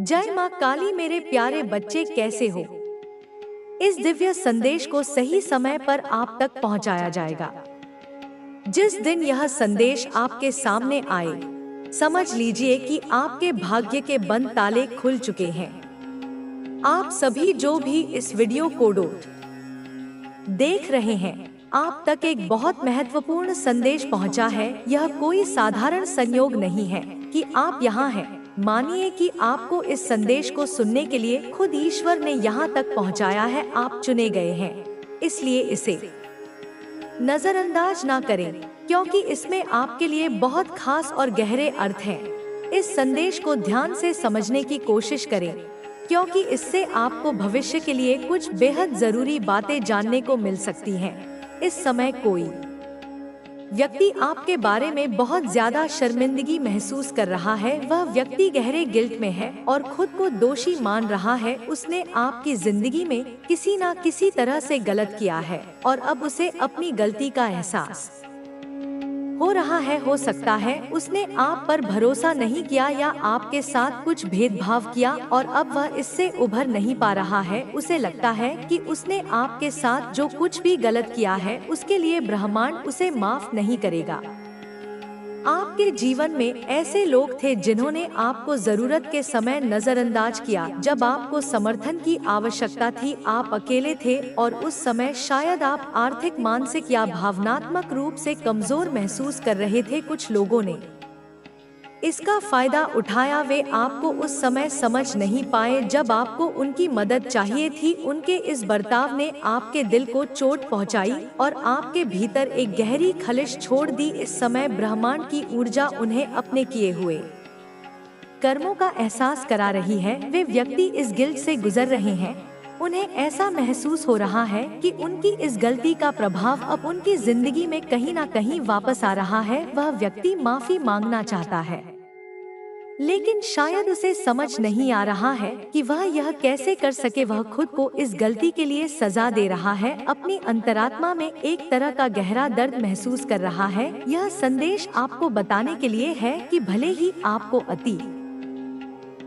जय माँ काली मेरे प्यारे बच्चे कैसे हो। इस दिव्य संदेश को सही समय पर आप तक पहुँचाया जाएगा। जिस दिन यह संदेश आपके सामने आए, समझ लीजिए कि आपके भाग्य के बंद ताले खुल चुके हैं। आप सभी जो भी इस वीडियो को देख रहे हैं, आप तक एक बहुत महत्वपूर्ण संदेश पहुंचा है। यह कोई साधारण संयोग नहीं है कि आप यहाँ हैं। मानिए कि आपको इस संदेश को सुनने के लिए खुद ईश्वर ने यहाँ तक पहुँचाया है। आप चुने गए हैं, इसलिए इसे नजरअंदाज ना करें, क्योंकि इसमें आपके लिए बहुत खास और गहरे अर्थ हैं। इस संदेश को ध्यान से समझने की कोशिश करें, क्योंकि इससे आपको भविष्य के लिए कुछ बेहद जरूरी बातें जानने को मिल सकती हैं। इस समय कोई व्यक्ति आपके बारे में बहुत ज्यादा शर्मिंदगी महसूस कर रहा है। वह व्यक्ति गहरे गिल्ट में है और खुद को दोषी मान रहा है। उसने आपकी जिंदगी में किसी न किसी तरह से गलत किया है और अब उसे अपनी गलती का एहसास हो रहा है। हो सकता है उसने आप पर भरोसा नहीं किया या आपके साथ कुछ भेदभाव किया और अब वह इससे उभर नहीं पा रहा है। उसे लगता है कि उसने आपके साथ जो कुछ भी गलत किया है उसके लिए ब्रह्मांड उसे माफ नहीं करेगा। आपके जीवन में ऐसे लोग थे जिन्होंने आपको जरूरत के समय नजरअंदाज किया। जब आपको समर्थन की आवश्यकता थी, आप अकेले थे और उस समय शायद आप आर्थिक, मानसिक या भावनात्मक रूप से कमजोर महसूस कर रहे थे। कुछ लोगों ने इसका फायदा उठाया। वे आपको उस समय समझ नहीं पाए जब आपको उनकी मदद चाहिए थी। उनके इस बर्ताव ने आपके दिल को चोट पहुंचाई और आपके भीतर एक गहरी खलिश छोड़ दी। इस समय ब्रह्मांड की ऊर्जा उन्हें अपने किए हुए कर्मों का एहसास करा रही है। वे व्यक्ति इस गिल्ट से गुजर रहे हैं। उन्हें ऐसा महसूस हो रहा है कि उनकी इस गलती का प्रभाव अब उनकी जिंदगी में कहीं ना कहीं वापस आ रहा है। वह व्यक्ति माफी मांगना चाहता है, लेकिन शायद उसे समझ नहीं आ रहा है कि वह यह कैसे कर सके। वह खुद को इस गलती के लिए सजा दे रहा है। अपनी अंतरात्मा में एक तरह का गहरा दर्द महसूस कर रहा है। यह संदेश आपको बताने के लिए है कि भले ही आपको अतीत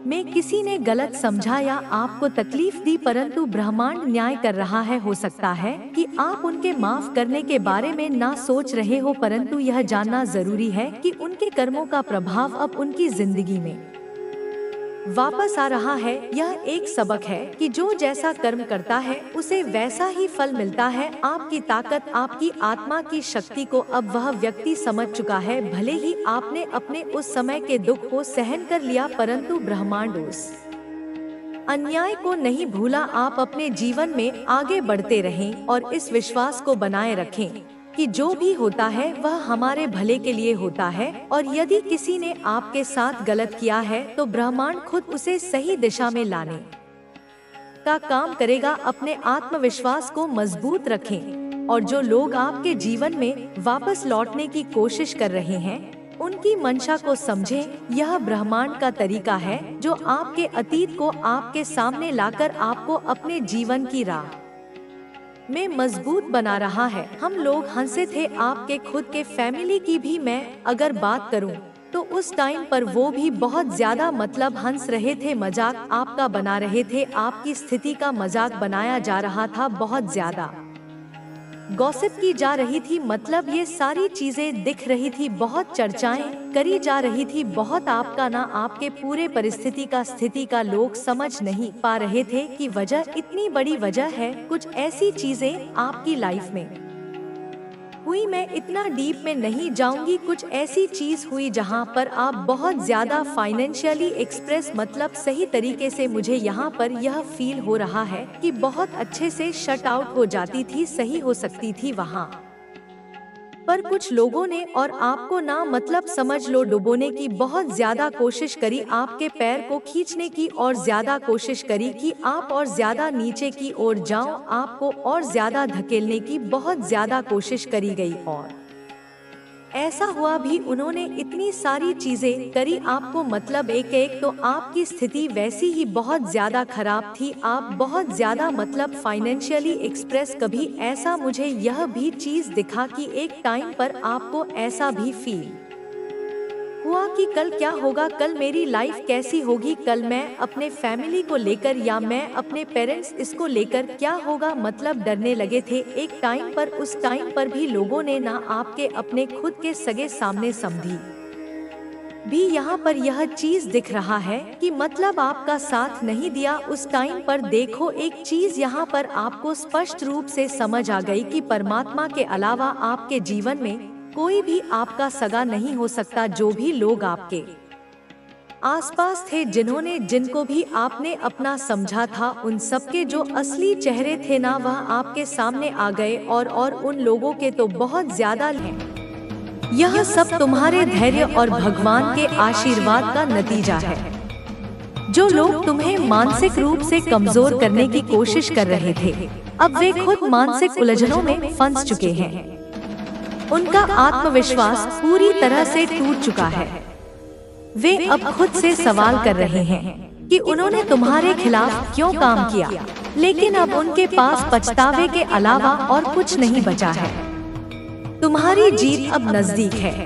में किसी ने गलत समझा या आपको तकलीफ दी, परंतु ब्रह्मांड न्याय कर रहा है। हो सकता है कि आप उनके माफ करने के बारे में ना सोच रहे हो, परंतु यह जानना जरूरी है कि उनके कर्मों का प्रभाव अब उनकी जिंदगी में वापस आ रहा है। यह एक सबक है कि जो जैसा कर्म करता है उसे वैसा ही फल मिलता है। आपकी ताकत, आपकी आत्मा की शक्ति को अब वह व्यक्ति समझ चुका है। भले ही आपने अपने उस समय के दुख को सहन कर लिया, परंतु ब्रह्मांड उस अन्याय को नहीं भूला। आप अपने जीवन में आगे बढ़ते रहें और इस विश्वास को बनाए रखें कि जो भी होता है वह हमारे भले के लिए होता है। और यदि किसी ने आपके साथ गलत किया है तो ब्रह्मांड खुद उसे सही दिशा में लाने का काम करेगा। अपने आत्मविश्वास को मजबूत रखें और जो लोग आपके जीवन में वापस लौटने की कोशिश कर रहे हैं उनकी मंशा को समझें। यह ब्रह्मांड का तरीका है जो आपके अतीत को आपके सामने लाकर आपको अपने जीवन की राह में मजबूत बना रहा है। हम लोग हंसे थे, आपके खुद के फैमिली की भी मैं अगर बात करूं तो उस टाइम पर वो भी बहुत ज्यादा हंस रहे थे, मजाक आपका बना रहे थे, आपकी स्थिति का मजाक बनाया जा रहा था, बहुत ज्यादा गॉसिप की जा रही थी। ये सारी चीजें दिख रही थी, बहुत चर्चाएं करी जा रही थी, बहुत आपका ना आपके पूरे परिस्थिति का, स्थिति का लोग समझ नहीं पा रहे थे कि वजह इतनी बड़ी वजह है। कुछ ऐसी चीजें आपकी लाइफ में हुई, मैं इतना डीप में नहीं जाऊंगी। कुछ ऐसी चीज हुई जहां पर आप बहुत ज्यादा फाइनेंशियली एक्सप्रेस, सही तरीके से मुझे यहाँ पर यह फील हो रहा है कि बहुत अच्छे से शट आउट हो जाती थी, सही हो सकती थी वहाँ पर कुछ लोगों ने और आपको ना समझ लो डुबोने की बहुत ज्यादा कोशिश करी, आपके पैर को खींचने की और ज्यादा कोशिश करी कि आप और ज्यादा नीचे की ओर जाओ, आपको और ज्यादा धकेलने की बहुत ज्यादा कोशिश करी गई और ऐसा हुआ भी। उन्होंने इतनी सारी चीजें करी आपको, एक तो आपकी स्थिति वैसी ही बहुत ज्यादा खराब थी। आप बहुत ज्यादा फाइनेंशियली एक्सप्रेस, कभी ऐसा मुझे यह भी चीज दिखा कि एक टाइम पर आपको ऐसा भी फील हुआ कि कल क्या होगा, कल मेरी लाइफ कैसी होगी, कल मैं अपने फैमिली को लेकर या मैं अपने पेरेंट्स इसको लेकर क्या होगा। मतलब डरने लगे थे एक टाइम पर। उस टाइम पर भी लोगों ने ना आपके अपने खुद के सगे सामने समझी भी यहाँ पर यह चीज दिख रहा है कि मतलब आपका साथ नहीं दिया उस टाइम पर। देखो एक चीज यहाँ पर आपको स्पष्ट रूप से समझ आ गई कि परमात्मा के अलावा आपके जीवन में कोई भी आपका सगा नहीं हो सकता। जो भी लोग आपके आसपास थे, जिनको भी आपने अपना समझा था, उन सबके जो असली चेहरे थे ना वह आपके सामने आ गए। और उन लोगों के तो बहुत ज्यादा हैं। यह सब तुम्हारे धैर्य और भगवान के आशीर्वाद का नतीजा है। जो लोग तुम्हें मानसिक रूप से कमजोर करने की कोशिश कर रहे थे, अब वे खुद मानसिक उलझनों में फंस चुके हैं। उनका आत्मविश्वास पूरी तरह से टूट चुका है। वे अब खुद से सवाल कर रहे हैं कि उन्होंने तुम्हारे खिलाफ क्यों काम किया, लेकिन अब उनके पास पछतावे के अलावा और कुछ नहीं बचा है। तुम्हारी जीत अब नजदीक है।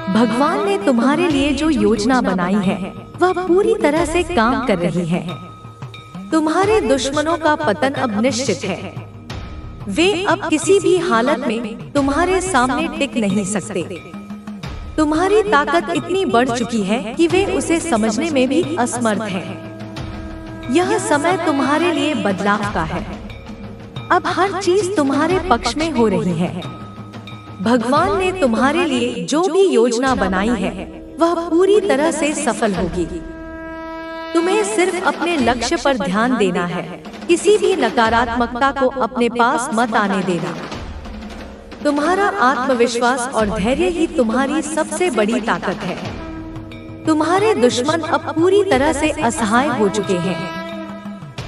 भगवान ने तुम्हारे लिए जो योजना बनाई है वह पूरी तरह से काम कर रही है। तुम्हारे दुश्मनों का पतन अब निश्चित है। वे अब किसी भी हालत में तुम्हारे सामने टिक नहीं सकते। तुम्हारी ताकत इतनी बढ़ चुकी है कि वे उसे समझने में भी असमर्थ हैं। यह समय तुम्हारे लिए बदलाव का है। अब हर चीज तुम्हारे पक्ष में हो रही है। भगवान ने तुम्हारे लिए जो भी योजना बनाई है वह पूरी तरह से सफल होगी। तुम्हें सिर्फ अपने लक्ष्य पर ध्यान देना है। किसी भी नकारात्मकता को अपने पास मत आने देना। तुम्हारा आत्मविश्वास और धैर्य ही तुम्हारी सबसे बड़ी ताकत है। तुम्हारे दुश्मन अब पूरी तरह से असहाय हो चुके हैं।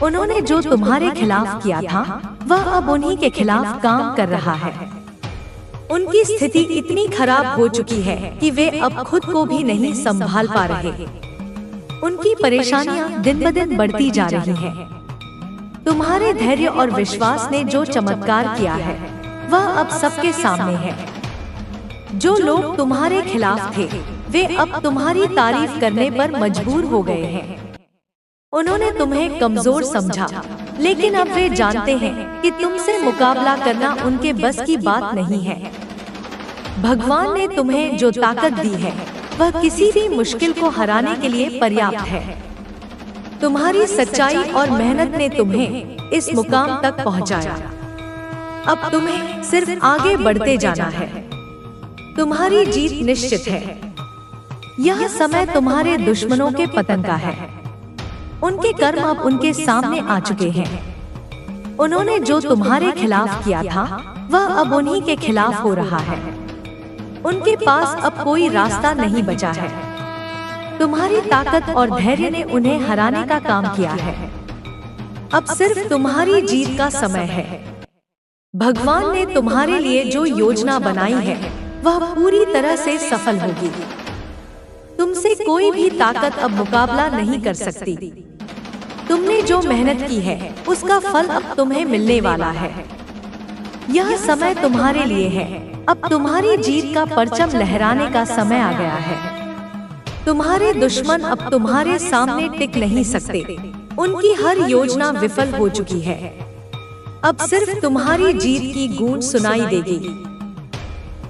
उन्होंने जो तुम्हारे खिलाफ किया था वह अब उन्हीं के खिलाफ काम कर रहा है। उनकी स्थिति इतनी खराब हो चुकी है कि वे अब खुद को भी नहीं संभाल पा रहे। उनकी परेशानियां दिन ब दिन बढ़ती जा रही हैं। तुम्हारे धैर्य और विश्वास ने जो चमत्कार किया है वह अब सबके सामने है। जो लोग तुम्हारे खिलाफ थे वे अब तुम्हारी तारीफ करने पर मजबूर हो गए हैं। उन्होंने तुम्हें कमजोर समझा, लेकिन अब वे जानते हैं कि तुमसे मुकाबला करना उनके बस की बात नहीं है। भगवान ने तुम्हें जो ताकत दी है वह किसी भी मुश्किल को हराने के लिए पर्याप्त है। तुम्हारी सच्चाई और मेहनत ने तुम्हें इस मुकाम तक पहुंचाया। अब तुम्हें सिर्फ आगे बढ़ते जाना है। तुम्हारी जीत निश्चित है। यह समय तुम्हारे दुश्मनों के पतन का है। उनके कर्म अब उनके सामने आ चुके हैं। उन्होंने जो तुम्हारे खिलाफ किया था वह अब उन्हीं के खिलाफ हो रहा है। उनके पास अब कोई रास्ता नहीं बचा है। तुम्हारी ताकत और धैर्य ने उन्हें हराने का काम किया है। अब सिर्फ तुम्हारी जीत का समय है। भगवान ने तुम्हारे लिए जो योजना बनाई है वह पूरी तरह से सफल होगी। तुमसे कोई भी ताकत अब मुकाबला नहीं कर सकती। तुमने जो मेहनत की है उसका फल अब तुम्हें मिलने वाला है। यह समय तुम्हारे लिए है। अब तुम्हारी जीत का परचम लहराने का समय आ गया है। तुम्हारे दुश्मन अब तुम्हारे सामने टिक नहीं सकते। उनकी हर योजना विफल हो चुकी है। अब सिर्फ तुम्हारी जीत की गूंज सुनाई देगी।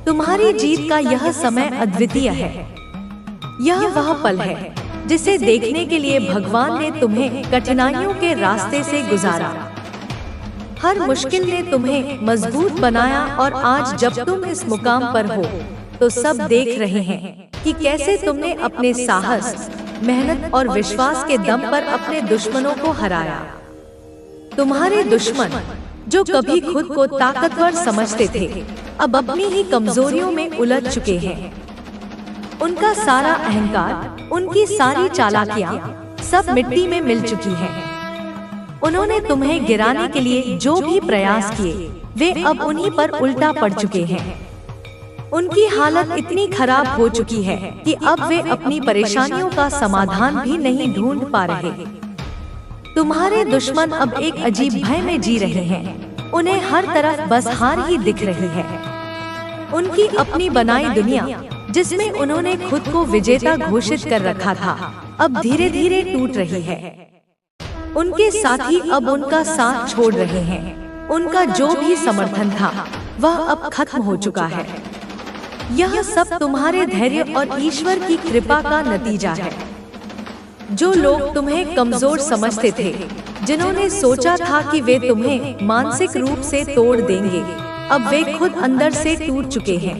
तुम्हारी जीत का यह समय अद्वितीय है। यह वह पल है जिसे देखने के लिए भगवान ने तुम्हें कठिनाइयों के रास्ते से गुजारा। हर मुश्किल ने तुम्हें मजबूत बनाया और आज जब तुम इस मुकाम पर हो तो सब देख रहे हैं कि कैसे तुमने अपने साहस, मेहनत और विश्वास के दम पर अपने दुश्मनों को हराया। तुम्हारे दुश्मन जो कभी खुद को ताकतवर समझते थे अब अपनी ही कमजोरियों में उलझ चुके हैं। उनका सारा अहंकार, उनकी सारी चालाकियां सब मिट्टी में मिल चुकी हैं। उन्होंने तुम्हें गिराने के लिए जो भी प्रयास किए वे अब उन्हीं पर उल्टा पड़ चुके हैं। उनकी हालत इतनी खराब हो चुकी है कि अब वे अपनी परेशानियों का समाधान भी नहीं ढूंढ पा रहे। तुम्हारे दुश्मन अब एक अजीब भय में जी रहे हैं। उन्हें हर तरफ बस हार ही दिख रही है। उनकी अपनी बनाई दुनिया जिसमें उन्होंने खुद को विजेता घोषित कर रखा था, अब धीरे धीरे टूट रही है। उनके साथी अब उनका साथ छोड़ रहे हैं। उनका जो भी समर्थन था वह अब खत्म हो चुका है। यह सब तुम्हारे धैर्य और ईश्वर की कृपा का नतीजा है। जो लोग तुम्हें कमजोर समझते थे, जिन्होंने सोचा था कि वे तुम्हें मानसिक रूप से तोड़ देंगे, अब वे खुद अंदर से टूट चुके हैं।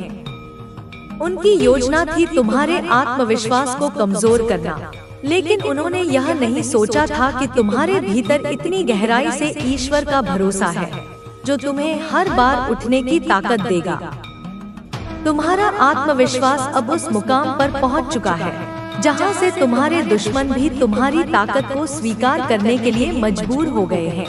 उनकी योजना थी तुम्हारे आत्मविश्वास को कमजोर करना, लेकिन उन्होंने यह नहीं सोचा था कि तुम्हारे भीतर इतनी गहराई से ईश्वर का भरोसा है, जो तुम्हें हर बार उठने की ताकत देगा। तुम्हारा आत्मविश्वास अब उस मुकाम पर पहुंच चुका है, जहां से तुम्हारे दुश्मन भी तुम्हारी ताकत को स्वीकार करने के लिए मजबूर हो गए हैं।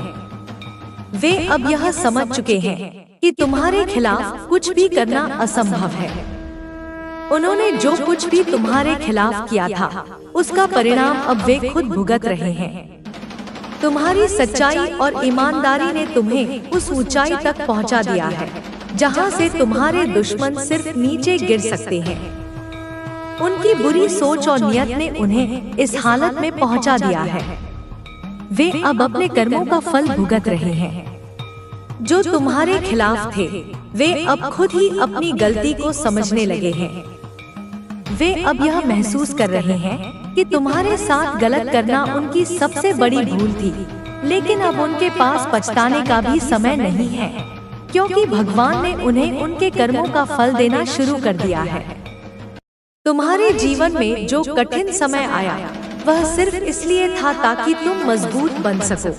वे अब यह समझ चुके हैं कि तुम्हारे खिलाफ कुछ भी करना असंभव है। उन्होंने जो कुछ भी तुम्हारे खिलाफ किया था, उसका परिणाम अब वे खुद भुगत रहे हैं। तुम्हारी सच्चाई और ईमानदारी ने तुम्हें उस ऊंचाई तक पहुंचा दिया है, जहां से तुम्हारे दुश्मन सिर्फ नीचे गिर सकते हैं। उनकी बुरी सोच और नियत ने उन्हें इस हालत में पहुंचा दिया है। वे अब अपने कर्मों का फल भुगत रहे हैं। जो तुम्हारे खिलाफ थे, वे अब खुद ही अपनी गलती को समझने लगे हैं। वे अब यह महसूस कर रहे हैं कि तुम्हारे साथ गलत करना उनकी सबसे बड़ी भूल थी, लेकिन अब उनके पास पछताने का भी समय नहीं है, क्योंकि भगवान ने उन्हें उनके कर्मों का फल देना शुरू कर दिया है। तुम्हारे जीवन में जो कठिन समय आया, वह सिर्फ इसलिए था ताकि तुम मजबूत बन सको।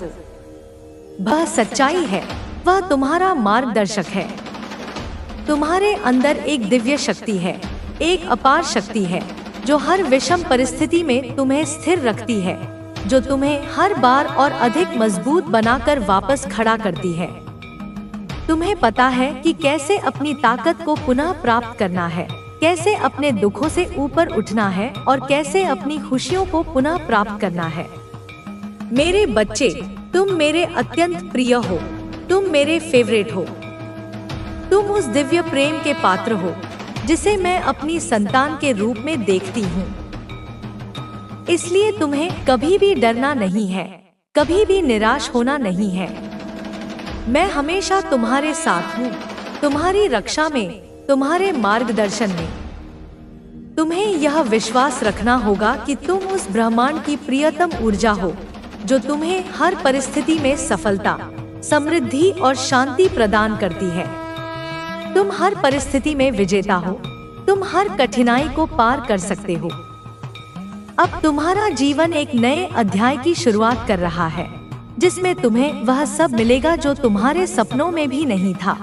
वह सच्चाई है, वह तुम्हारा मार्गदर्शक है। तुम्हारे अंदर एक दिव्य शक्ति है, एक अपार शक्ति है, जो हर विषम परिस्थिति में तुम्हें स्थिर रखती है, जो तुम्हें हर बार और अधिक मजबूत बनाकर वापस खड़ा करती है। तुम्हें पता है कि कैसे अपनी ताकत को पुनः प्राप्त करना है, कैसे अपने दुखों से ऊपर उठना है और कैसे अपनी खुशियों को पुनः प्राप्त करना है। मेरे बच्चे, तुम मेरे अत्यंत प्रिय हो, तुम मेरे फेवरेट हो। तुम उस दिव्य प्रेम के पात्र हो, जिसे मैं अपनी संतान के रूप में देखती हूँ। इसलिए तुम्हें कभी भी डरना नहीं है, कभी भी निराश होना नहीं है। मैं हमेशा तुम्हारे साथ हूँ, तुम्हारी रक्षा में, तुम्हारे मार्गदर्शन में। तुम्हें यह विश्वास रखना होगा कि तुम उस ब्रह्मांड की प्रियतम ऊर्जा हो, जो तुम्हें हर परिस्थिति में सफलता, समृद्धि और शांति प्रदान करती है। तुम हर परिस्थिति में विजेता हो, तुम हर कठिनाई को पार कर सकते हो। अब तुम्हारा जीवन एक नए अध्याय की शुरुआत कर रहा है, जिसमें तुम्हें वह सब मिलेगा जो तुम्हारे सपनों में भी नहीं था।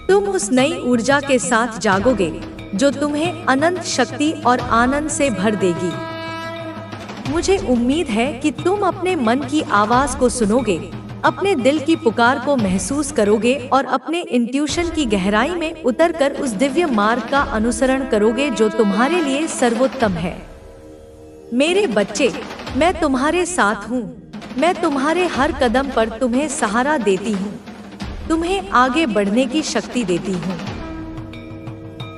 तुम उस नई ऊर्जा के साथ जागोगे, जो तुम्हें अनंत शक्ति और आनंद से भर देगी। मुझे उम्मीद है कि तुम अपने मन की आवाज को सुनोगे, अपने दिल की पुकार को महसूस करोगे और अपने इंट्यूशन की गहराई में उतरकर उस दिव्य मार्ग का अनुसरण करोगे जो तुम्हारे लिए सर्वोत्तम है। मेरे बच्चे, मैं तुम्हारे साथ हूँ। मैं तुम्हारे हर कदम पर तुम्हें सहारा देती हूँ, तुम्हें आगे बढ़ने की शक्ति देती हूँ।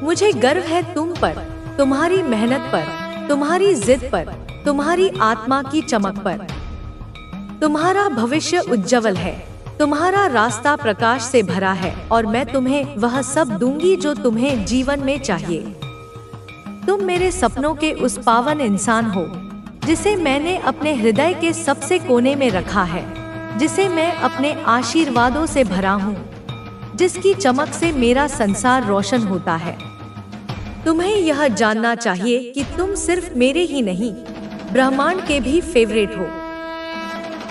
मुझे गर्व है तुम पर, तुम्हारी मेहनत पर, तुम्हारी जिद पर, तुम्हारी आत्मा की चमक पर। तुम्हारा भविष्य उज्जवल है, तुम्हारा रास्ता प्रकाश से भरा है और मैं तुम्हें वह सब दूंगी जो तुम्हें जीवन में चाहिए। तुम मेरे सपनों के उस पावन इंसान हो, जिसे मैंने अपने हृदय के सबसे कोने में रखा है, जिसे मैं अपने आशीर्वादों से भरा हूँ, जिसकी चमक से मेरा संसार रोशन होता है। तुम्हें यह जानना चाहिए कि तुम सिर्फ मेरे ही नहीं, ब्रह्मांड के भी फेवरेट हो।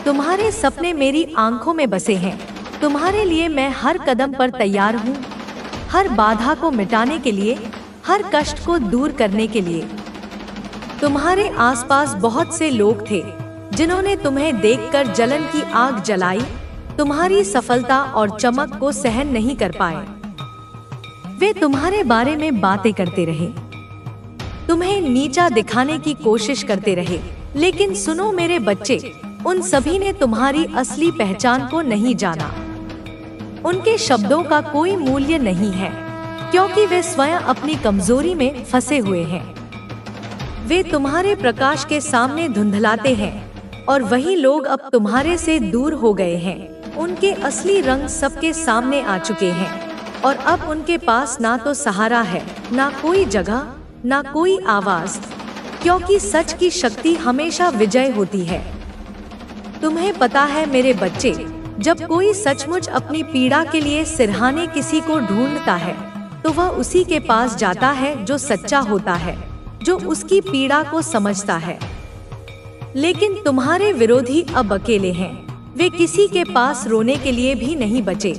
तुम्हारे सपने मेरी आंखों में बसे हैं। तुम्हारे लिए मैं हर कदम पर तैयार हूँ, हर बाधा को मिटाने के लिए, हर कष्ट को दूर करने के लिए। तुम्हारे आसपास बहुत से लोग थे जिन्होंने तुम्हें देखकर जलन की आग जलाई, तुम्हारी सफलता और चमक को सहन नहीं कर पाए। वे तुम्हारे बारे में बातें करते रहे, तुम्हें नीचा दिखाने की कोशिश करते रहे, लेकिन सुनो मेरे बच्चे, उन सभी ने तुम्हारी असली पहचान को नहीं जाना। उनके शब्दों का कोई मूल्य नहीं है, क्योंकि वे स्वयं अपनी कमजोरी में फंसे हुए हैं। वे तुम्हारे प्रकाश के सामने धुंधलाते हैं और वही लोग अब तुम्हारे से दूर हो गए हैं। उनके असली रंग सबके सामने आ चुके हैं और अब उनके पास ना तो सहारा है, ना कोई जगह, ना कोई आवाज, क्योंकि सच की शक्ति हमेशा विजय होती है। तुम्हें पता है मेरे बच्चे, जब कोई सचमुच अपनी पीड़ा के लिए सिरहाने किसी को ढूंढता है तो वह उसी के पास जाता है जो सच्चा होता है, जो उसकी पीड़ा को समझता है। लेकिन तुम्हारे विरोधी अब अकेले हैं। वे किसी के पास रोने के लिए भी नहीं बचे,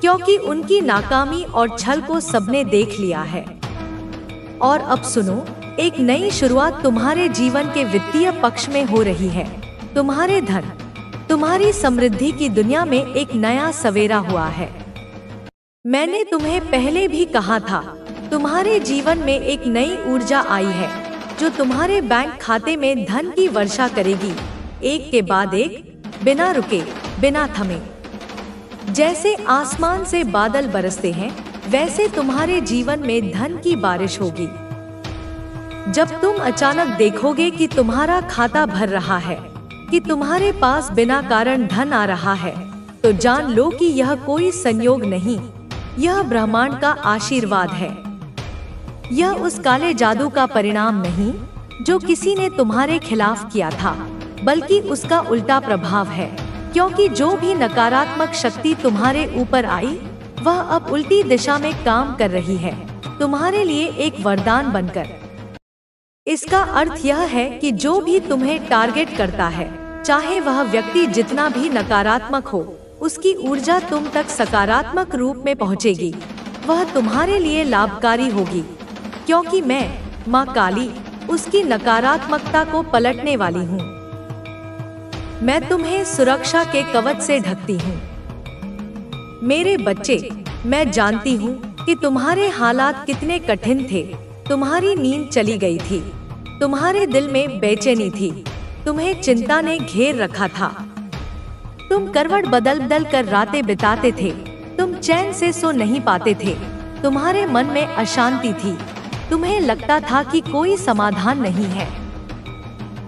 क्योंकि उनकी नाकामी और छल को सबने देख लिया है। और अब सुनो, एक नई शुरुआत तुम्हारे जीवन के वित्तीय पक्ष में हो रही है। तुम्हारे धन, तुम्हारी समृद्धि की दुनिया में एक नया सवेरा हुआ है। मैंने तुम्हें पहले भी कहा था, तुम्हारे जीवन में एक नई ऊर्जा आई है जो तुम्हारे बैंक खाते में धन की वर्षा करेगी, एक के बाद एक, बिना रुके, बिना थमे। जैसे आसमान से बादल बरसते हैं, वैसे तुम्हारे जीवन में धन की बारिश होगी। जब तुम अचानक देखोगे कि तुम्हारा खाता भर रहा है, कि तुम्हारे पास बिना कारण धन आ रहा है, तो जान लो कि यह कोई संयोग नहीं, यह ब्रह्मांड का आशीर्वाद है। यह उस काले जादू का परिणाम नहीं जो किसी ने तुम्हारे खिलाफ किया था, बल्कि उसका उल्टा प्रभाव है। क्योंकि जो भी नकारात्मक शक्ति तुम्हारे ऊपर आई, वह अब उल्टी दिशा में काम कर रही है, तुम्हारे लिए एक वरदान बनकर। इसका अर्थ यह है कि जो भी तुम्हें टारगेट करता है, चाहे वह व्यक्ति जितना भी नकारात्मक हो, उसकी ऊर्जा तुम तक सकारात्मक रूप में पहुंचेगी। वह तुम्हारे लिए लाभकारी होगी, क्योंकि मैं, माँ काली, उसकी नकारात्मकता को पलटने वाली हूँ। मैं तुम्हें सुरक्षा के कवच से ढकती हूँ। मेरे बच्चे, मैं जानती हूँ कि तुम्हारे हालात कितने कठिन थे। तुम्हारी नींद चली गई थी, तुम्हारे दिल में बेचैनी थी, तुम्हें चिंता ने घेर रखा था। तुम करवट बदल बदल कर रातें बिताते थे, तुम चैन से सो नहीं पाते थे, तुम्हारे मन में अशांति थी, तुम्हें लगता था कि कोई समाधान नहीं है।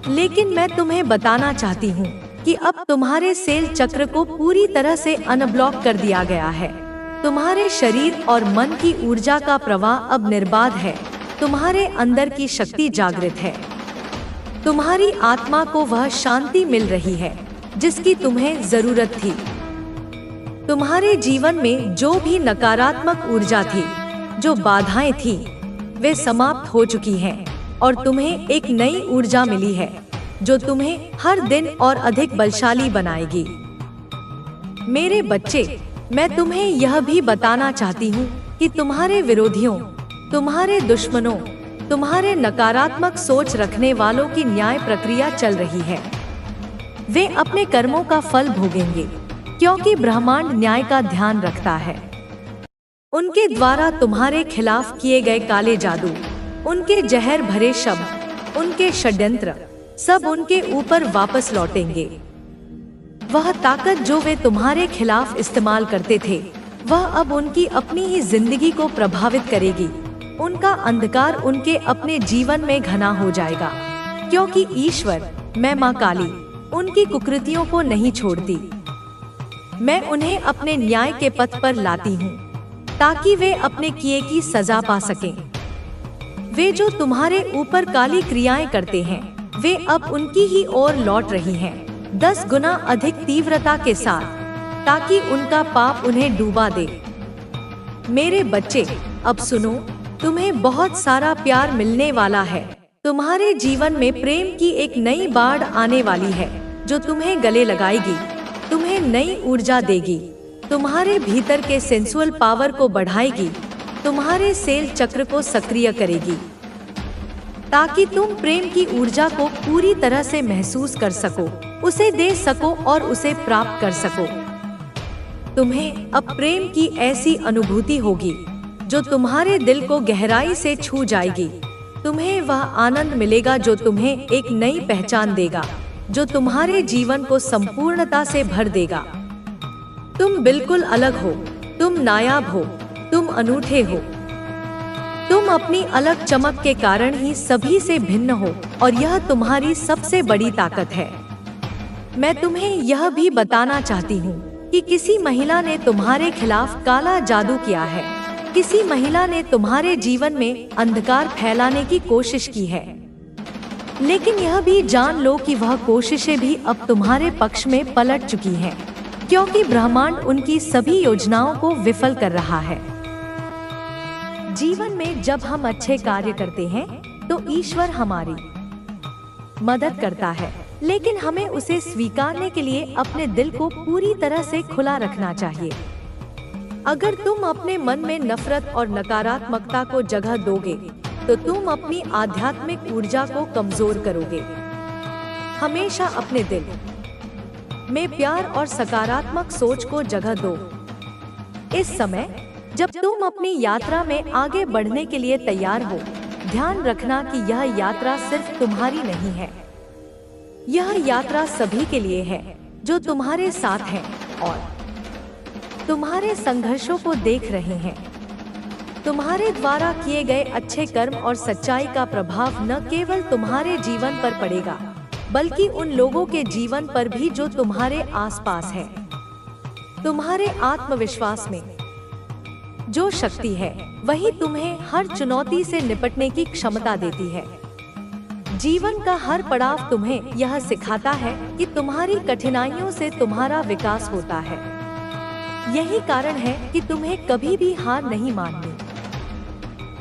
लेकिन मैं तुम्हें बताना चाहती हूँ कि अब तुम्हारे सेल चक्र को पूरी तरह से अनब्लॉक कर दिया गया है। तुम्हारे शरीर और मन की ऊर्जा का प्रवाह अब निर्बाध है। तुम्हारे अंदर की शक्ति जागृत है। तुम्हारी आत्मा को वह शांति मिल रही है जिसकी तुम्हें जरूरत थी। तुम्हारे जीवन में जो भी नकारात्मक ऊर्जा थी, जो बाधाएं थी, वे समाप्त हो चुकी हैं और तुम्हें एक नई ऊर्जा मिली है जो तुम्हें हर दिन और अधिक बलशाली बनाएगी। मेरे बच्चे, मैं तुम्हें यह भी बताना चाहती हूँ कि तुम्हारे विरोधियों, तुम्हारे दुश्मनों, तुम्हारे नकारात्मक सोच रखने वालों की न्याय प्रक्रिया चल रही है। वे अपने कर्मों का फल भोगेंगे, क्योंकि ब्रह्मांड न्याय का ध्यान रखता है। उनके द्वारा तुम्हारे खिलाफ किए गए काले जादू, उनके जहर भरे शब्द, उनके षड्यंत्र, सब उनके ऊपर वापस लौटेंगे। वह ताकत जो वे तुम्हारे खिलाफ इस्तेमाल करते थे, वह अब उनकी अपनी ही जिंदगी को प्रभावित करेगी। उनका अंधकार उनके अपने जीवन में घना हो जाएगा, क्योंकि ईश्वर, मैं माँ काली, उनकी कुकृतियों को नहीं छोड़ती। मैं उन्हें अपने न्याय के पथ पर लाती हूँ, ताकि वे अपने किए की सजा पा सकें। वे जो तुम्हारे ऊपर काली क्रियाएं करते हैं, वे अब उनकी ही ओर लौट रही हैं, 10 गुना अधिक तीव्रता के साथ, ताकि उनका पाप उन्हें डूबा दे। मेरे बच्चे, अब सुनो, तुम्हें बहुत सारा प्यार मिलने वाला है। तुम्हारे जीवन में प्रेम की एक नई बाढ़ आने वाली है, जो तुम्हें गले लगाएगी, तुम्हें नई ऊर्जा देगी, तुम्हारे भीतर के सेंसुअल पावर को बढ़ाएगी, तुम्हारे सेल चक्र को सक्रिय करेगी, ताकि तुम प्रेम की ऊर्जा को पूरी तरह से महसूस कर सको, उसे दे सको और उसे प्राप्त कर सको। तुम्हें अब प्रेम की ऐसी अनुभूति होगी जो तुम्हारे दिल को गहराई से छू जाएगी। तुम्हें वह आनंद मिलेगा जो तुम्हें एक नई पहचान देगा, जो तुम्हारे जीवन को संपूर्णता से भर देगा। तुम बिल्कुल अलग हो, तुम नायाब हो, तुम अनूठे हो, तुम अपनी अलग चमक के कारण ही सभी से भिन्न हो और यह तुम्हारी सबसे बड़ी ताकत है। मैं तुम्हें यह भी बताना चाहती हूँ कि किसी महिला ने तुम्हारे खिलाफ काला जादू किया है। किसी महिला ने तुम्हारे जीवन में अंधकार फैलाने की कोशिश की है, लेकिन यह भी जान लो कि वह कोशिशें भी अब तुम्हारे पक्ष में पलट चुकी हैं, क्योंकि ब्रह्मांड उनकी सभी योजनाओं को विफल कर रहा है। जीवन में जब हम अच्छे कार्य करते हैं तो ईश्वर हमारी मदद करता है, लेकिन हमें उसे स्वीकारने के लिए अपने दिल को पूरी तरह से खुला रखना चाहिए। अगर तुम अपने मन में नफरत और नकारात्मकता को जगह दोगे तो तुम अपनी आध्यात्मिक ऊर्जा को कमजोर करोगे। हमेशा अपने दिल में प्यार और सकारात्मक सोच को जगह दो। इस समय जब तुम अपनी यात्रा में आगे बढ़ने के लिए तैयार हो, ध्यान रखना कि यह यात्रा सिर्फ तुम्हारी नहीं है। यह यात्रा सभी के लिए है जो तुम्हारे साथ हैं और तुम्हारे संघर्षों को देख रहे हैं। तुम्हारे द्वारा किए गए अच्छे कर्म और सच्चाई का प्रभाव न केवल तुम्हारे जीवन पर पड़ेगा, बल्कि उन लोगों के जीवन पर भी जो तुम्हारे आसपास हैं। तुम्हारे आत्मविश्वास में जो शक्ति है, वही तुम्हें हर चुनौती से निपटने की क्षमता देती है। जीवन का हर पड़ाव तुम्हें यह सिखाता है कि तुम्हारी कठिनाइयों से तुम्हारा विकास होता है। यही कारण है कि तुम्हें कभी भी हार नहीं माननी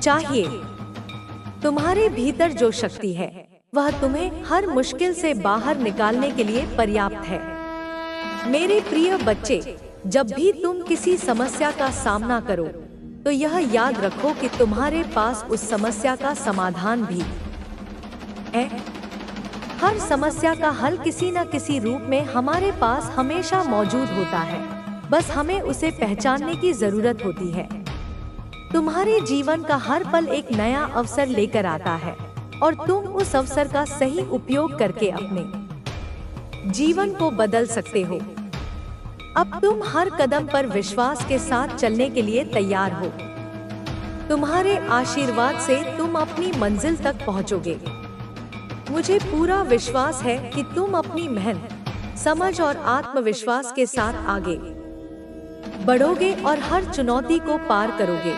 चाहिए। तुम्हारे भीतर जो शक्ति है, वह तुम्हें हर मुश्किल से बाहर निकालने के लिए पर्याप्त है। मेरे प्रिय बच्चे, जब भी तुम किसी समस्या का सामना करो, तो यह याद रखो कि तुम्हारे पास उस समस्या का समाधान भी है। हर समस्या का हल किसी न किसी रूप में हमारे पास हमेशा मौजूद होता है, बस हमें उसे पहचानने की जरूरत होती है। तुम्हारे जीवन का हर पल एक नया अवसर लेकर आता है और तुम उस अवसर का सही उपयोग करके अपने जीवन को बदल सकते हो। अब तुम हर कदम पर विश्वास के साथ चलने के लिए तैयार हो। तुम्हारे आशीर्वाद से तुम अपनी मंजिल तक पहुंचोगे। मुझे पूरा विश्वास है कि तुम अपनी मेहनत, समझ और आत्मविश्वास के साथ आगे बढ़ोगे और हर चुनौती को पार करोगे।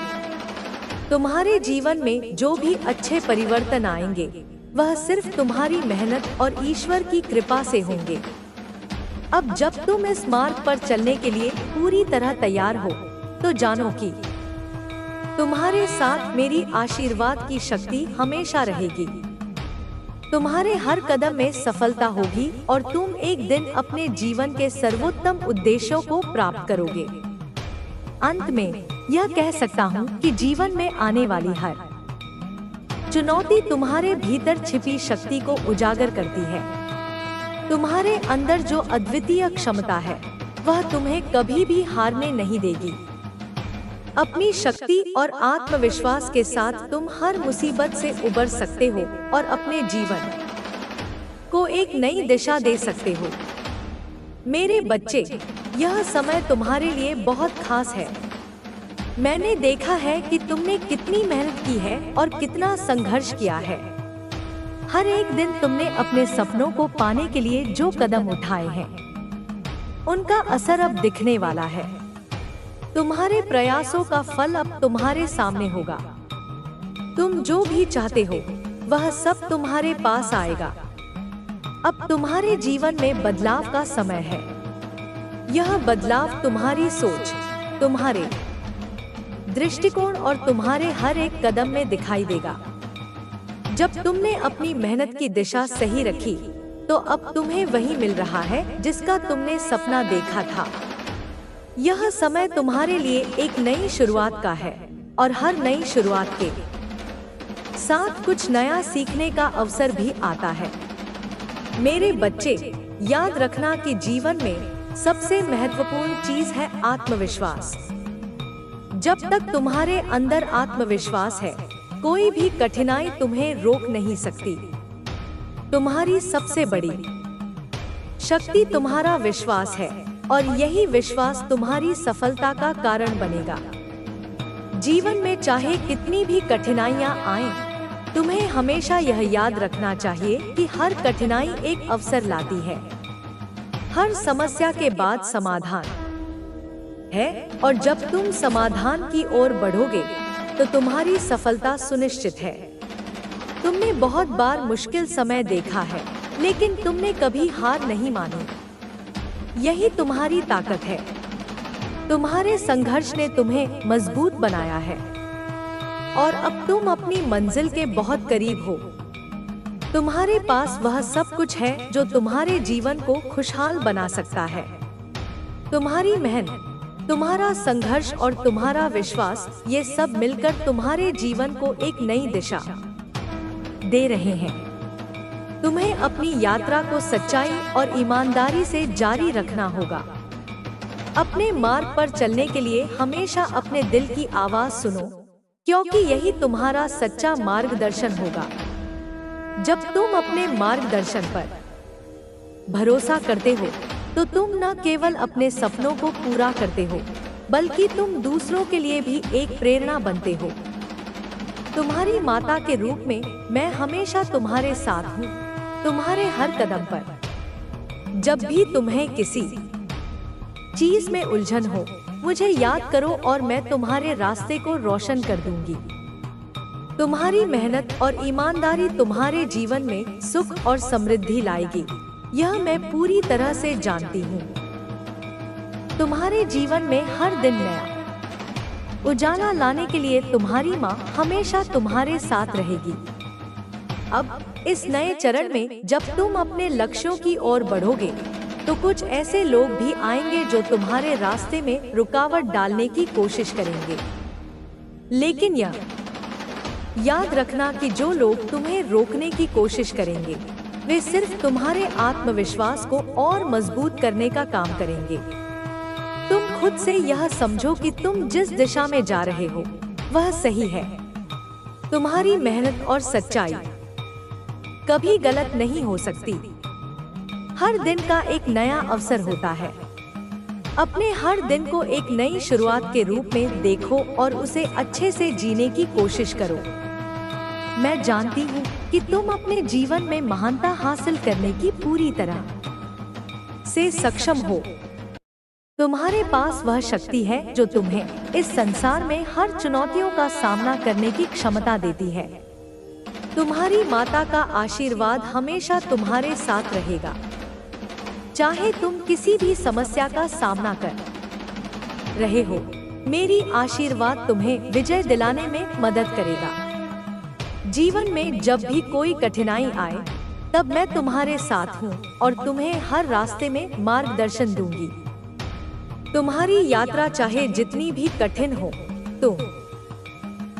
तुम्हारे जीवन में जो भी अच्छे परिवर्तन आएंगे, वह सिर्फ तुम्हारी मेहनत और ईश्वर की कृपा से होंगे। अब जब तुम इस मार्ग पर चलने के लिए पूरी तरह तैयार हो, तो जानो कि तुम्हारे साथ मेरी आशीर्वाद की शक्ति हमेशा रहेगी। तुम्हारे हर कदम में सफलता होगी और तुम एक दिन अपने जीवन के सर्वोत्तम उद्देश्यों को प्राप्त करोगे। अंत में यह कह सकता हूँ कि जीवन में आने वाली हर चुनौती तुम्हारे भीतर छिपी शक्ति को उजागर करती है। तुम्हारे अंदर जो अद्वितीय क्षमता है, वह तुम्हें कभी भी हारने नहीं देगी। अपनी शक्ति और आत्मविश्वास के साथ तुम हर मुसीबत से उबर सकते हो और अपने जीवन को एक नई दिशा दे सकते हो। मेरे बच्चे, यह समय तुम्हारे लिए बहुत खास है। मैंने देखा है कि तुमने कितनी मेहनत की है और कितना संघर्ष किया है। हर एक दिन तुमने अपने सपनों को पाने के लिए जो कदम उठाए हैं, उनका असर अब दिखने वाला है। तुम्हारे प्रयासों का फल अब तुम्हारे सामने होगा। तुम जो भी चाहते हो, वह सब तुम्हारे पास आएगा। अब तुम्हारे जीवन में बदलाव का समय है। यह बदलाव तुम्हारी सोच, तुम्हारे दृष्टिकोण और तुम्हारे हर एक कदम में दिखाई देगा। जब तुमने अपनी मेहनत की दिशा सही रखी, तो अब तुम्हें वही मिल रहा है जिसका तुमने सपना देखा था। यह समय तुम्हारे लिए एक नई शुरुआत का है और हर नई शुरुआत के साथ कुछ नया सीखने का अवसर भी आता है। मेरे बच्चे, याद रखना कि जीवन में सबसे महत्वपूर्ण चीज है आत्मविश्वास। जब तक तुम्हारे अंदर आत्मविश्वास है, कोई भी कठिनाई तुम्हें रोक नहीं सकती। तुम्हारी सबसे बड़ी शक्ति तुम्हारा विश्वास है और यही विश्वास तुम्हारी सफलता का कारण बनेगा। जीवन में चाहे कितनी भी कठिनाइयां आएं, तुम्हें हमेशा यह याद रखना चाहिए कि हर कठिनाई एक अवसर लाती है। हर समस्या के बाद समाधान है, और जब तुम समाधान की ओर बढ़ोगे तो तुम्हारी सफलता सुनिश्चित है। तुमने बहुत बार मुश्किल समय देखा है, लेकिन तुमने कभी हार नहीं मानी। यही तुम्हारी ताकत है। तुम्हारे संघर्ष ने तुम्हें मजबूत बनाया है, और अब तुम अपनी मंजिल के बहुत करीब हो। तुम्हारे पास वह सब कुछ है जो तुम्हारे जीवन को खुशहाल बना सकता है। तुम्हारी मेहनत, तुम्हारा संघर्ष और तुम्हारा विश्वास, ये सब मिलकर तुम्हारे जीवन को एक नई दिशा दे रहे हैं। तुम्हें अपनी यात्रा को सच्चाई और ईमानदारी से जारी रखना होगा। अपने मार्ग पर चलने के लिए हमेशा अपने दिल की आवाज सुनो, क्योंकि यही तुम्हारा सच्चा मार्गदर्शन होगा। जब तुम अपने मार्गदर्शन पर भरोसा करते हो तो तुम न केवल अपने सपनों को पूरा करते हो, बल्कि तुम दूसरों के लिए भी एक प्रेरणा बनते हो। तुम्हारी माता के रूप में मैं हमेशा तुम्हारे साथ हूँ, तुम्हारे हर कदम पर। जब भी तुम्हें किसी चीज में उलझन हो, मुझे याद करो और मैं तुम्हारे रास्ते को रोशन कर दूंगी। तुम्हारी मेहनत और ईमानदारी तुम्हारे जीवन में सुख और समृद्धि लाएगी, यह मैं पूरी तरह से जानती हूँ। तुम्हारे जीवन में हर दिन नया उजाला लाने के लिए तुम्हारी माँ हमेशा तुम्हारे साथ रहेगी। अब इस नए चरण में जब तुम अपने लक्ष्यों की ओर बढ़ोगे तो कुछ ऐसे लोग भी आएंगे जो तुम्हारे रास्ते में रुकावट डालने की कोशिश करेंगे। लेकिन यह याद रखना कि जो लोग तुम्हें रोकने की कोशिश करेंगे, वे सिर्फ तुम्हारे आत्मविश्वास को और मजबूत करने का काम करेंगे। तुम खुद से यह समझो कि तुम जिस दिशा में जा रहे हो वह सही है। तुम्हारी मेहनत और सच्चाई कभी गलत नहीं हो सकती। हर दिन का एक नया अवसर होता है। अपने हर दिन को एक नई शुरुआत के रूप में देखो और उसे अच्छे से जीने की कोशिश करो। मैं जानती हूँ कि तुम अपने जीवन में महानता हासिल करने की पूरी तरह से सक्षम हो। तुम्हारे पास वह शक्ति है जो तुम्हें इस संसार में हर चुनौतियों का सामना करने की क्षमता देती है। तुम्हारी माता का आशीर्वाद हमेशा तुम्हारे साथ रहेगा। चाहे तुम किसी भी समस्या का सामना कर रहे हो, मेरी आशीर्वाद तुम्हें विजय दिलाने में मदद करेगा। जीवन में जब भी कोई कठिनाई आए, तब मैं तुम्हारे साथ हूँ और तुम्हें हर रास्ते में मार्गदर्शन दूंगी। तुम्हारी यात्रा चाहे जितनी भी कठिन हो, तुम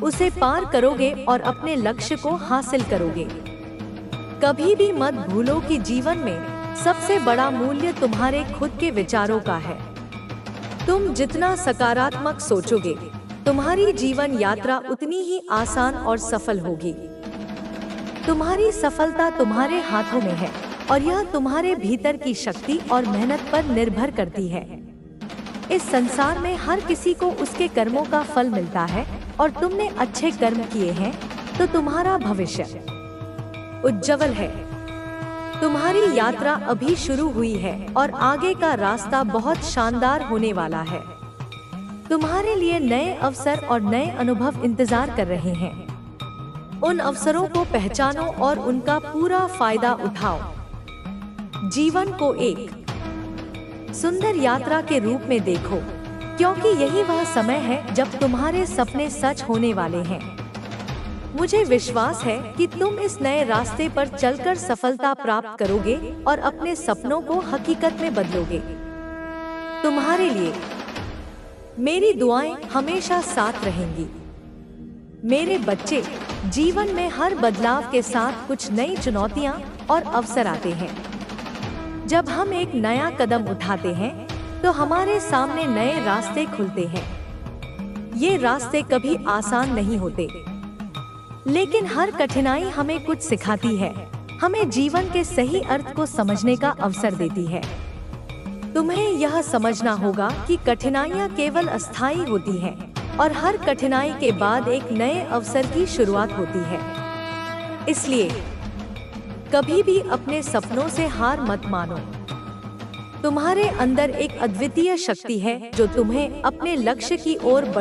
उसे पार करोगे और अपने लक्ष्य को हासिल करोगे। कभी भी मत भूलो कि जीवन में सबसे बड़ा मूल्य तुम्हारे खुद के विचारों का है। तुम जितना सकारात्मक सोचोगे, तुम्हारी जीवन यात्रा उतनी ही आसान और सफल होगी। तुम्हारी सफलता तुम्हारे हाथों में है, और यह तुम्हारे भीतर की शक्ति और मेहनत पर निर्भर करती है। इस संसार में हर किसी को उसके कर्मों का फल मिलता है, और तुमने अच्छे कर्म किए हैं तो तुम्हारा भविष्य उज्जवल है। तुम्हारी यात्रा अभी शुरू हुई है और आगे का रास्ता बहुत शानदार होने वाला है। तुम्हारे लिए नए अवसर और नए अनुभव इंतजार कर रहे हैं। उन अवसरों को पहचानो और उनका पूरा फायदा उठाओ। जीवन को एक सुंदर यात्रा के रूप में देखो, क्योंकि यही वह समय है जब तुम्हारे सपने सच होने वाले हैं। मुझे विश्वास है कि तुम इस नए रास्ते पर चलकर सफलता प्राप्त करोगे और अपने सपनों को हकीकत में बदलोगे। तुम्हारे लिए मेरी दुआएं हमेशा साथ रहेंगी। मेरे बच्चे, जीवन में हर बदलाव के साथ कुछ नई चुनौतियां और अवसर आते हैं। जब हम एक नया कदम उठाते हैं तो हमारे सामने नए रास्ते खुलते हैं। ये रास्ते कभी आसान नहीं होते, लेकिन हर कठिनाई हमें कुछ सिखाती है, हमें जीवन के सही अर्थ को समझने का अवसर देती है। तुम्हें यह समझना होगा कि कठिनाइयाँ केवल अस्थायी होती हैं, और हर कठिनाई के बाद एक नए अवसर की शुरुआत होती है। इसलिए कभी भी अपने सपनों से हार मत मानो। तुम्हारे अंदर एक अद्वितीय शक्ति है जो तुम्हें अपने लक्ष्य की ओर बढ़